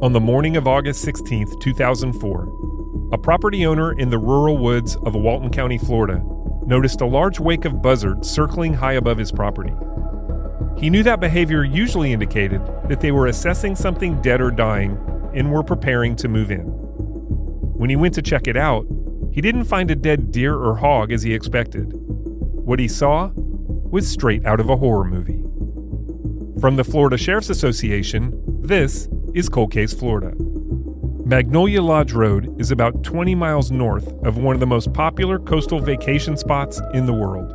On the morning of August 16, 2004, a property owner in the rural woods of Walton County, Florida, noticed a large wake of buzzards circling high above his property. He knew that behavior usually indicated that they were assessing something dead or dying and were preparing to move in. When he went to check it out, he didn't find a dead deer or hog as he expected. What he saw was straight out of a horror movie. From the Florida Sheriff's Association, this is Cold Case Florida. Magnolia Lodge Road is about 20 miles north of one of the most popular coastal vacation spots in the world.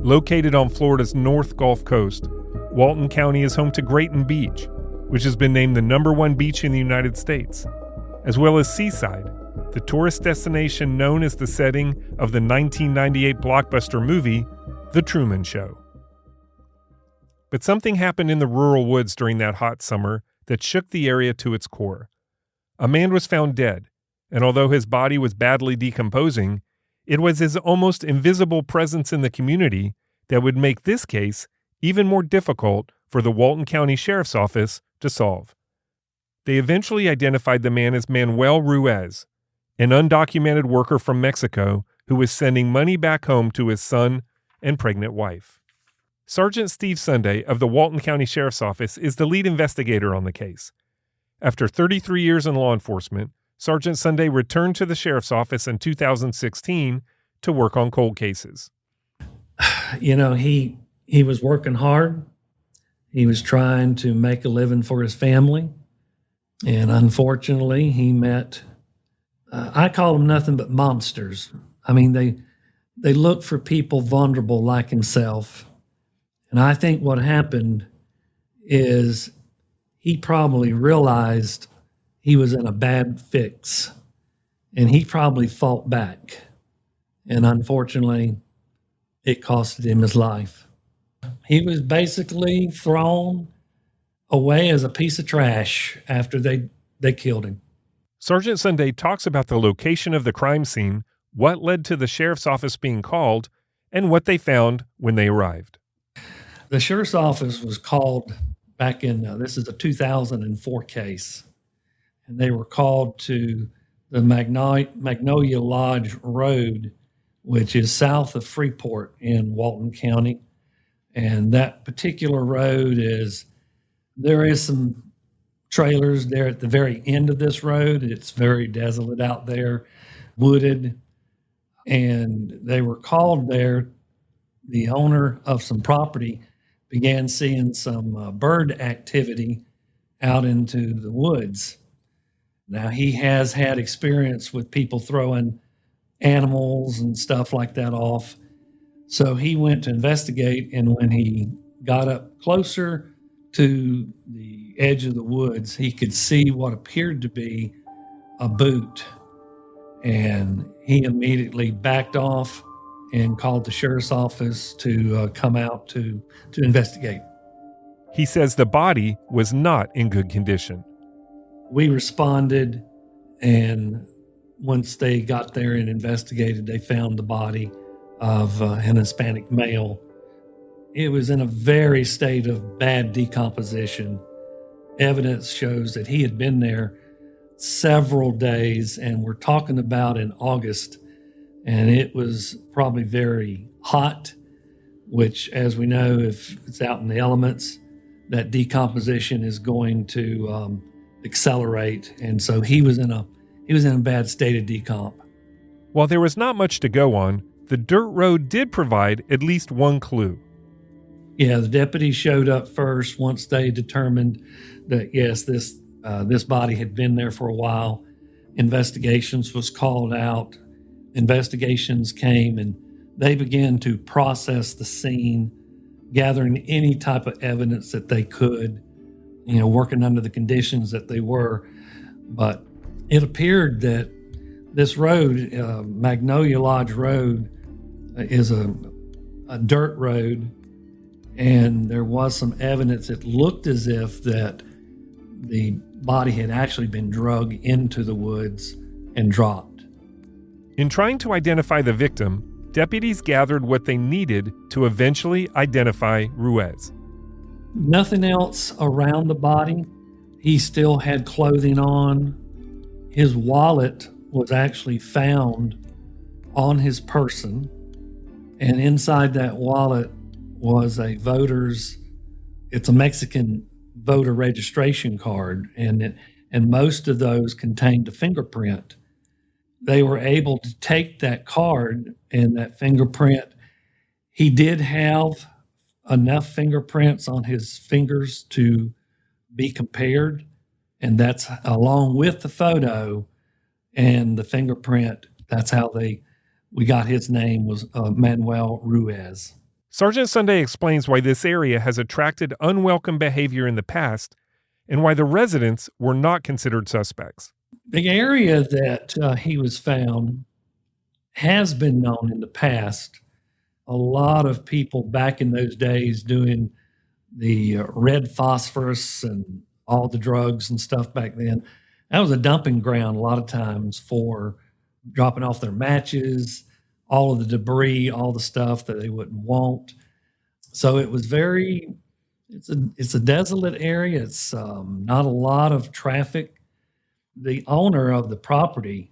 Located on Florida's North Gulf Coast, Walton County is home to Grayton Beach, which has been named the #1 beach in the United States, as well as Seaside, the tourist destination known as the setting of the 1998 blockbuster movie, The Truman Show. But something happened in the rural woods during that hot summer that shook the area to its core. A man was found dead, and although his body was badly decomposing, it was his almost invisible presence in the community that would make this case even more difficult for the Walton County Sheriff's Office to solve. They eventually identified the man as Manuel Ruiz, an undocumented worker from Mexico who was sending money back home to his son and pregnant wife. Sergeant Steve Sunday of the Walton County Sheriff's Office is the lead investigator on the case. After 33 years in law enforcement, Sergeant Sunday returned to the Sheriff's Office in 2016 to work on cold cases. You know, he was working hard. He was trying to make a living for his family. And unfortunately, he met, I call them nothing but monsters. I mean, they look for people vulnerable like himself. And I think what happened is he probably realized he was in a bad fix, and he probably fought back. And unfortunately, it costed him his life. He was basically thrown away as a piece of trash after they killed him. Sergeant Sunday talks about the location of the crime scene, what led to the sheriff's office being called, and what they found when they arrived. The sheriff's office was called back in, this is a 2004 case, and they were called to the Magnolia Lodge Road, which is south of Freeport in Walton County. And that particular road there is some trailers there at the very end of this road. It's very desolate out there, wooded. And they were called there. The owner of some property began seeing some bird activity out into the woods. Now, he has had experience with people throwing animals and stuff like that off. So he went to investigate, and when he got up closer to the edge of the woods, he could see what appeared to be a boot. And he immediately backed off and called the sheriff's office to come out to investigate. He says the body was not in good condition. We responded, and once they got there and investigated, they found the body of an Hispanic male. It was in a very state of bad decomposition. Evidence shows that he had been there several days, and we're talking about in August, and it was probably very hot, which, as we know, if it's out in the elements, that decomposition is going to accelerate. And so he was in a bad state of decomp. While there was not much to go on, the dirt road did provide at least one clue. Yeah, the deputies showed up first once they determined that, yes, this body had been there for a while. Investigations was called out. Investigations came, and they began to process the scene, gathering any type of evidence that they could, working under the conditions that they were. But it appeared that this road, Magnolia Lodge Road, is a dirt road, and there was some evidence. It looked as if that the body had actually been dragged into the woods and dropped. In trying to identify the victim, deputies gathered what they needed to eventually identify Ruiz. Nothing else around the body. He still had clothing on. His wallet was actually found on his person, and inside that wallet was it's a Mexican voter registration card, and most of those contained a fingerprint. They were able to take that card and that fingerprint. He did have enough fingerprints on his fingers to be compared, and that's along with the photo and the fingerprint. That's how we got his name was Manuel Ruiz. Sergeant Sunday explains why this area has attracted unwelcome behavior in the past and why the residents were not considered suspects. The area that he was found has been known in the past. A lot of people back in those days doing the red phosphorus and all the drugs and stuff back then. That was a dumping ground a lot of times for dropping off their matches, all of the debris, all the stuff that they wouldn't want. So it was it's a desolate area. It's not a lot of traffic. The owner of the property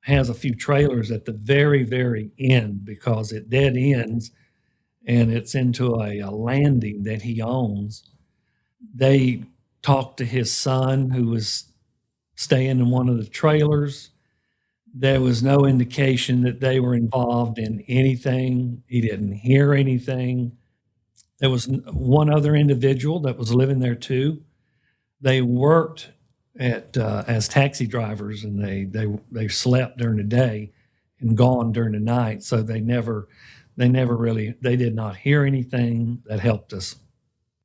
has a few trailers at the very, very end because it dead ends and it's into a landing that he owns. They talked to his son who was staying in one of the trailers. There was no indication that they were involved in anything. He didn't hear anything. There was one other individual that was living there too. They worked as taxi drivers, and they slept during the day and gone during the night. So they did not hear anything that helped us.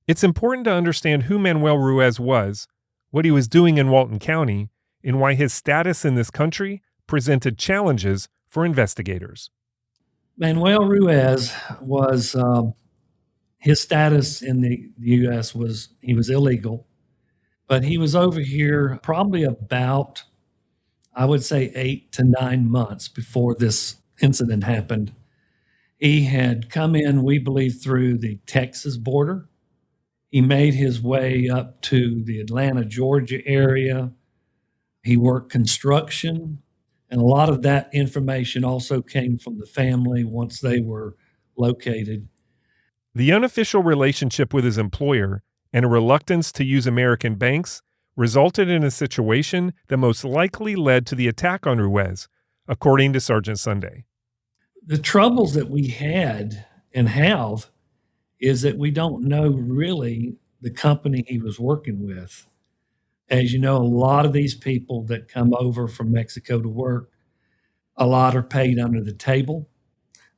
It's important to understand who Manuel Ruiz was, what he was doing in Walton County, and why his status in this country presented challenges for investigators. Manuel Ruiz was, his status in the U.S. was he was illegal, but he was over here probably about, I would say, 8 to 9 months before this incident happened. He had come in, we believe, through the Texas border. He made his way up to the Atlanta, Georgia area. He worked construction, and a lot of that information also came from the family once they were located. The unofficial relationship with his employer and a reluctance to use American banks resulted in a situation that most likely led to the attack on Ruiz, according to Sergeant Sunday. The troubles that we had and have is that we don't know really the company he was working with. As you know, a lot of these people that come over from Mexico to work, a lot are paid under the table.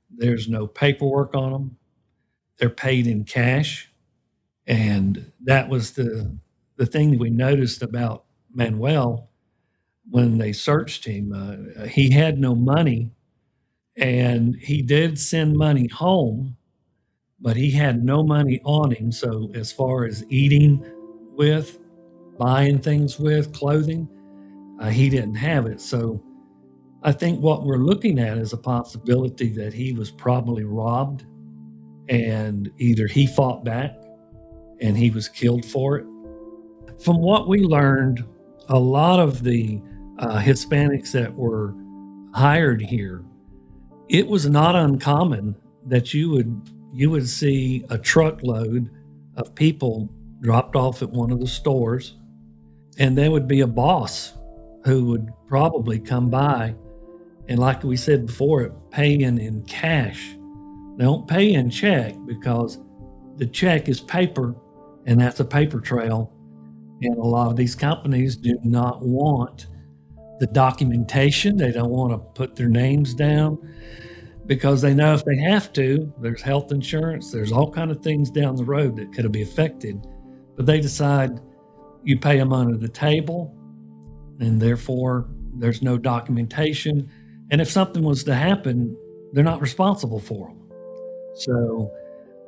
There's no paperwork on them. They're paid in cash. And that was the thing that we noticed about Manuel when they searched him. He had no money, and he did send money home, but he had no money on him. So as far as eating with, buying things with, clothing, he didn't have it. So I think what we're looking at is a possibility that he was probably robbed, and either he fought back and he was killed for it. From what we learned, a lot of the Hispanics that were hired here, it was not uncommon that you would see a truckload of people dropped off at one of the stores, and there would be a boss who would probably come by and, like we said before, pay in cash. They don't pay in check because the check is paper, and that's a paper trail. And a lot of these companies do not want the documentation. They don't want to put their names down because they know if they have to, there's health insurance, there's all kind of things down the road that could be affected. But they decide you pay them under the table, and therefore there's no documentation. And if something was to happen, they're not responsible for them. So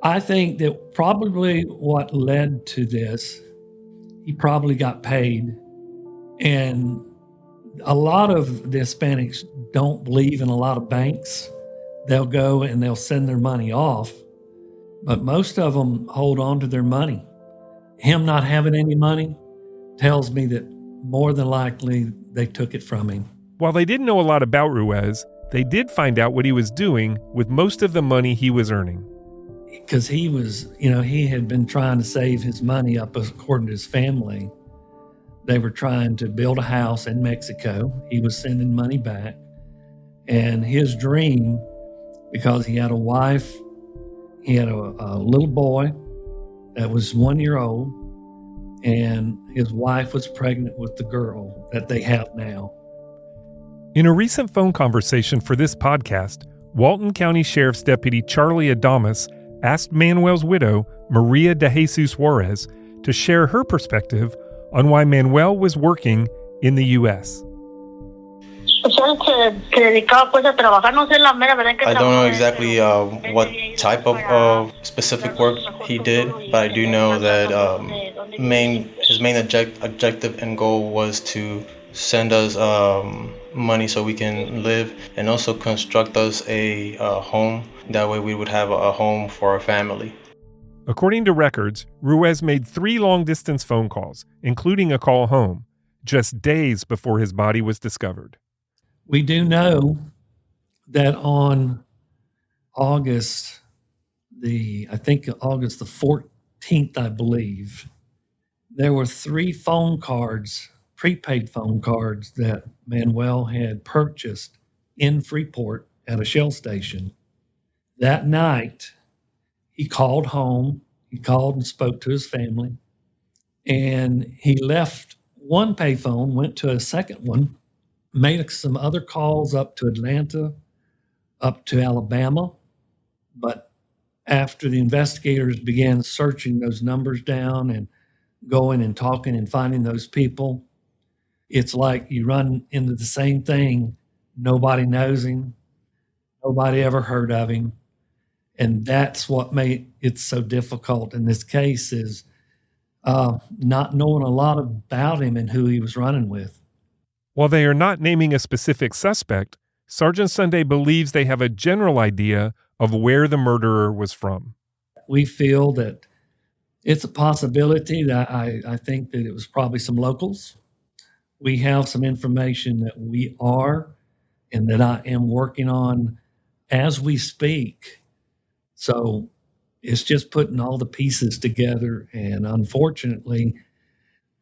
I think that probably what led to this, he probably got paid. And a lot of the Hispanics don't believe in a lot of banks. They'll go and they'll send their money off, but most of them hold on to their money. Him not having any money tells me that more than likely they took it from him. While they didn't know a lot about Ruiz, they did find out what he was doing with most of the money he was earning. Because he was, he had been trying to save his money up according to his family. They were trying to build a house in Mexico. He was sending money back. And his dream, because he had a wife, he had a little boy that was 1 year old, and his wife was pregnant with the girl that they have now. In a recent phone conversation for this podcast, Walton County Sheriff's Deputy Charlie Adamas asked Manuel's widow, Maria de Jesus Juarez, to share her perspective on why Manuel was working in the U.S. I don't know exactly what type of specific work he did, but I do know that his main objective and goal was to send us money so we can live, and also construct us a home. That way we would have a home for our family. According to records, Ruiz made 3 long-distance phone calls, including a call home, just days before his body was discovered. We do know that on August the 14th, I believe, there were 3 phone cards, prepaid phone cards, that Manuel had purchased in Freeport at a Shell station. That night, he called home. He called and spoke to his family. And he left one payphone, went to a second one, made some other calls up to Atlanta, up to Alabama. But after the investigators began searching those numbers down and going and talking and finding those people, it's like you run into the same thing. Nobody knows him. Nobody ever heard of him. And that's what made it so difficult in this case, is not knowing a lot about him and who he was running with. While they are not naming a specific suspect, Sergeant Sunday believes they have a general idea of where the murderer was from. We feel that it's a possibility that I think that it was probably some locals. We have some information that we are, and that I am working on as we speak. So it's just putting all the pieces together. And unfortunately,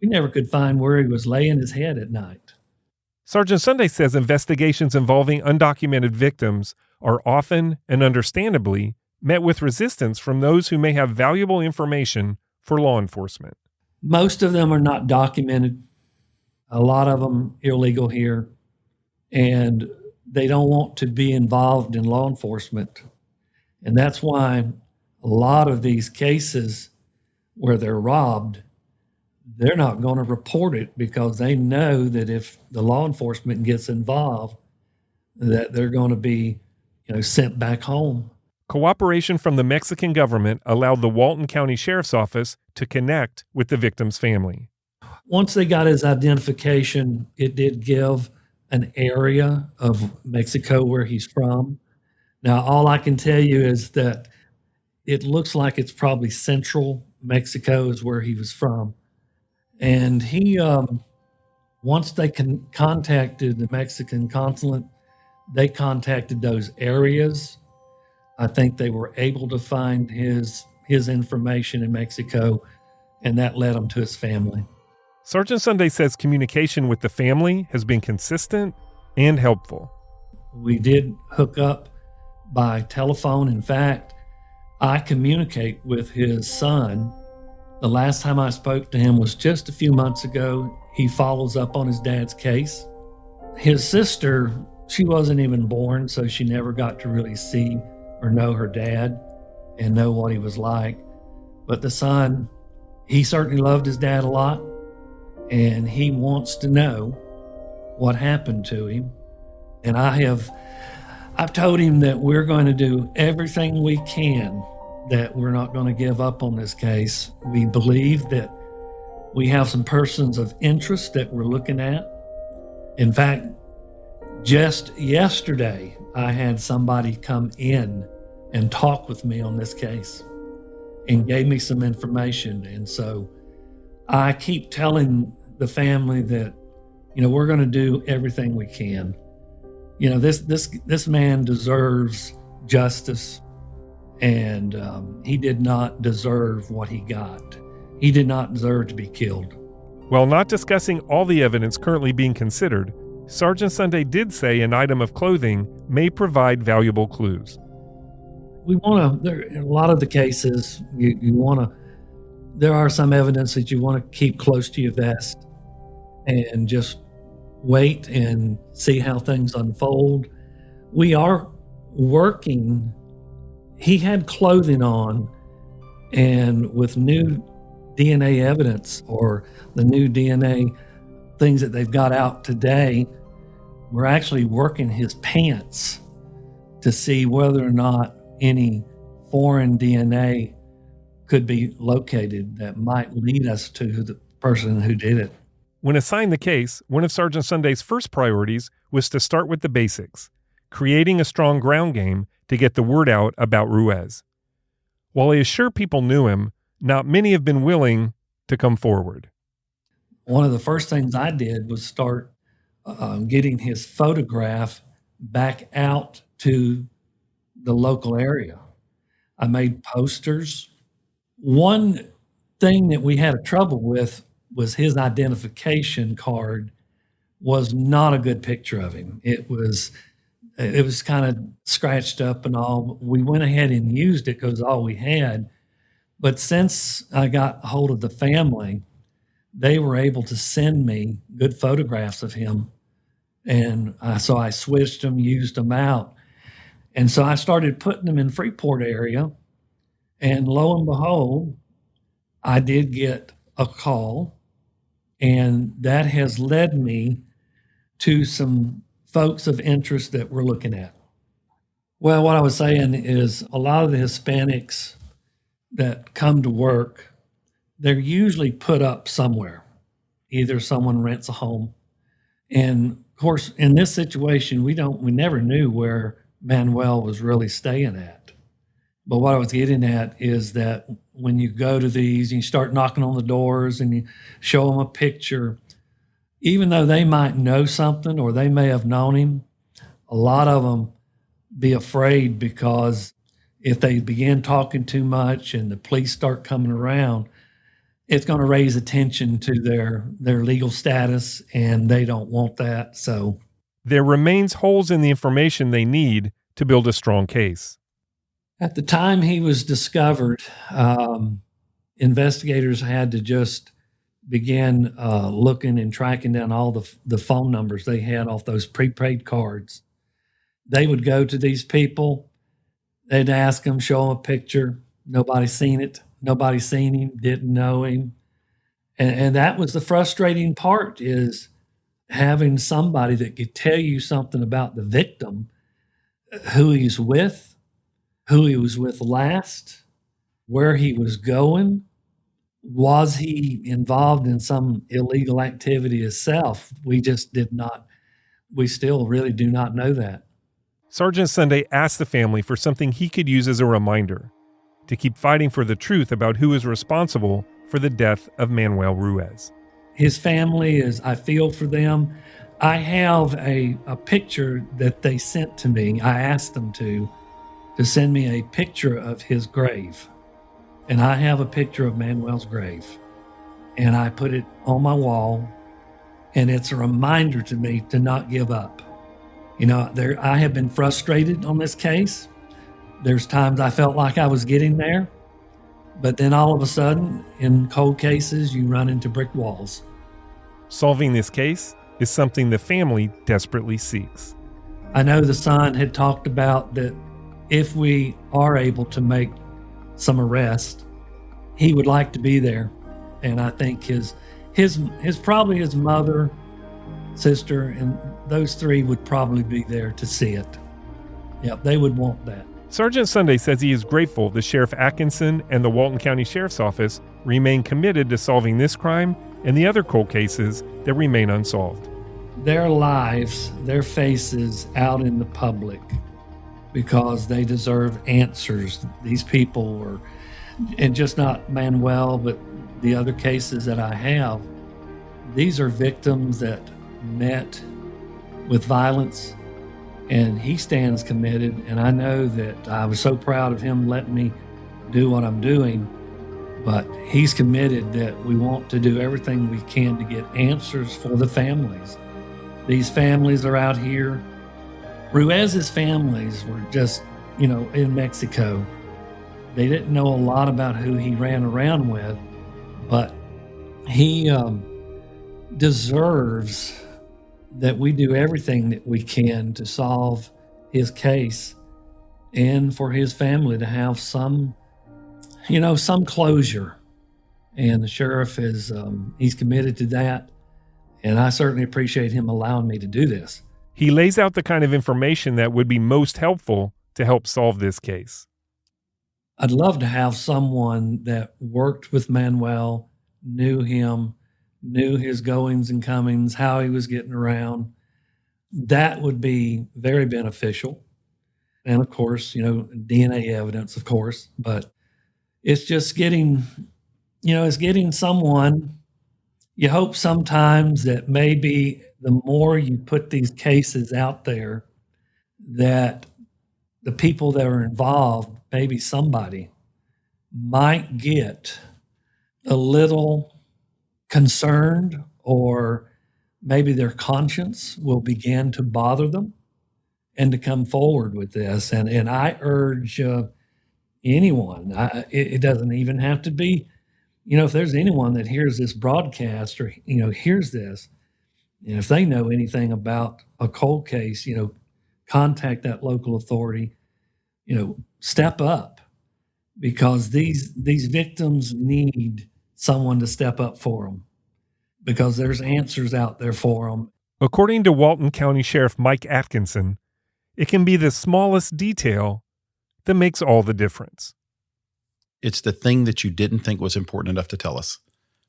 we never could find where he was laying his head at night. Sergeant Sunday says investigations involving undocumented victims are often, and understandably, met with resistance from those who may have valuable information for law enforcement. Most of them are not documented. A lot of them illegal here, and they don't want to be involved in law enforcement. And that's why a lot of these cases where they're robbed, they're not going to report it, because they know that if the law enforcement gets involved, that they're going to be, sent back home. Cooperation from the Mexican government allowed the Walton County Sheriff's Office to connect with the victim's family. Once they got his identification, it did give an area of Mexico where he's from. Now, all I can tell you is that it looks like it's probably central Mexico is where he was from. And he, once they contacted the Mexican consulate, they contacted those areas. I think they were able to find his information in Mexico, and that led them to his family. Sergeant Sunday says communication with the family has been consistent and helpful. We did hook up by telephone. In fact, I communicate with his son. The last time I spoke to him was just a few months ago. He follows up on his dad's case. His sister, she wasn't even born, so she never got to really see or know her dad and know what he was like. But the son, he certainly loved his dad a lot, and he wants to know what happened to him. And I've told him that we're going to do everything we can, that we're not going to give up on this case. We believe that we have some persons of interest that we're looking at. In fact, just yesterday, I had somebody come in and talk with me on this case and gave me some information. And so I keep telling the family that, we're going to do everything we can. This man deserves justice, and he did not deserve what he got. He did not deserve to be killed. While not discussing all the evidence currently being considered, Sergeant Sunday did say an item of clothing may provide valuable clues. We want to, in a lot of the cases, you want to, there are some evidence that you want to keep close to your vest and just wait and see how things unfold. We are working. He had clothing on, and with new DNA evidence or the new DNA things that they've got out today, we're actually working his pants to see whether or not any foreign DNA could be located that might lead us to the person who did it. When assigned the case, one of Sergeant Sunday's first priorities was to start with the basics, creating a strong ground game to get the word out about Ruiz. While he is sure people knew him, not many have been willing to come forward. One of the first things I did was start getting his photograph back out to the local area. I made posters. One thing that we had trouble with was his identification card was not a good picture of him. It was kind of scratched up and all. We went ahead and used it because all we had. But since I got a hold of the family, they were able to send me good photographs of him. And so I switched them, used them out. And so I started putting them in Freeport area. And lo and behold, I did get a call. And that has led me to some folks of interest that we're looking at. Well, what I was saying is a lot of the Hispanics that come to work, they're usually put up somewhere. Either someone rents a home. And of course, in this situation, we never knew where Manuel was really staying at. But what I was getting at is that when you go to these and you start knocking on the doors and you show them a picture, even though they might know something or they may have known him, a lot of them be afraid because if they begin talking too much and the police start coming around, it's going to raise attention to their legal status, and they don't want that. So there remains holes in the information they need to build a strong case. At the time he was discovered, investigators had to just begin looking and tracking down all the phone numbers they had off those prepaid cards. They would go to these people, they'd ask them, show them a picture. Nobody seen it. Nobody seen him, didn't know him. And that was the frustrating part, is having somebody that could tell you something about the victim, who he's with, who he was with last, where he was going. Was he involved in some illegal activity himself? We still really do not know that. Sergeant Sunday asked the family for something he could use as a reminder to keep fighting for the truth about who is responsible for the death of Manuel Ruiz. His family I feel for them. I have a picture that they sent to me. I asked them to send me a picture of his grave. And I have a picture of Manuel's grave. And I put it on my wall. And it's a reminder to me to not give up. I have been frustrated on this case. There's times I felt like I was getting there. But then all of a sudden, in cold cases, you run into brick walls. Solving this case is something the family desperately seeks. I know the son had talked about that if we are able to make some arrest, he would like to be there. And I think his probably his mother, sister, and those three would probably be there to see it. Yep, they would want that. Sergeant Sunday says he is grateful the Sheriff Atkinson and the Walton County Sheriff's Office remain committed to solving this crime and the other cold cases that remain unsolved. Their lives, their faces out in the public, because they deserve answers. These people were, and just not Manuel, but the other cases that I have, these are victims that met with violence, and he stands committed. And I know that I was so proud of him letting me do what I'm doing, but he's committed that we want to do everything we can to get answers for the families. These families are out here. Ruiz's families were just, in Mexico. They didn't know a lot about who he ran around with, but he deserves that we do everything that we can to solve his case and for his family to have some closure. And the sheriff he's committed to that. And I certainly appreciate him allowing me to do this. He lays out the kind of information that would be most helpful to help solve this case. I'd love to have someone that worked with Manuel, knew him, knew his goings and comings, how he was getting around. That would be very beneficial. And of course, DNA evidence, of course, but it's just getting someone. You hope sometimes that maybe the more you put these cases out there, that the people that are involved, maybe somebody might get a little concerned, or maybe their conscience will begin to bother them and to come forward with this. And I urge anyone, it doesn't even have to be, if there's anyone that hears this broadcast or, hears this, and if they know anything about a cold case, contact that local authority, step up, because these victims need someone to step up for them, because there's answers out there for them. According to Walton County Sheriff Mike Atkinson, it can be the smallest detail that makes all the difference. It's the thing that you didn't think was important enough to tell us.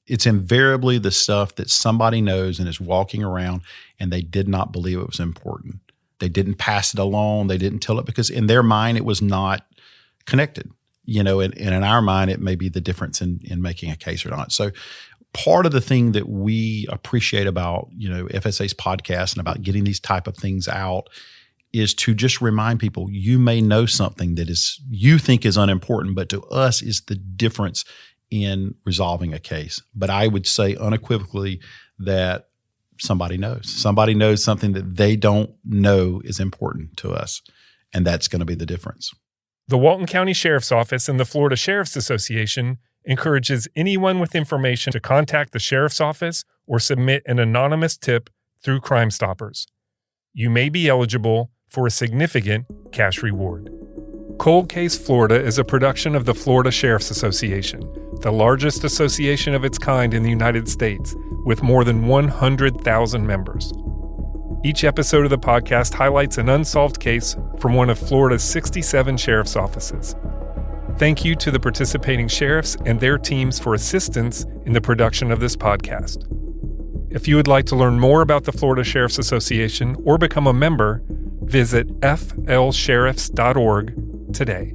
It's invariably the stuff that somebody knows and is walking around and they did not believe it was important. They didn't pass it along. They didn't tell it because in their mind it was not connected. And in our mind it may be the difference in making a case or not. So part of the thing that we appreciate about, FSA's podcast and about getting these type of things out is to just remind people, you may know something that you think is unimportant, but to us is the difference in resolving a case. But I would say unequivocally that somebody knows something that they don't know is important to us. And that's going to be the difference. The Walton County Sheriff's Office and the Florida Sheriff's Association encourages anyone with information to contact the Sheriff's Office or submit an anonymous tip through Crime Stoppers. You may be eligible for a significant cash reward. Cold Case Florida is a production of the Florida Sheriff's Association, the largest association of its kind in the United States, with more than 100,000 members. Each episode of the podcast highlights an unsolved case from one of Florida's 67 sheriff's offices. Thank you to the participating sheriffs and their teams for assistance in the production of this podcast. If you would like to learn more about the Florida Sheriff's Association or become a member, visit flsheriffs.org today.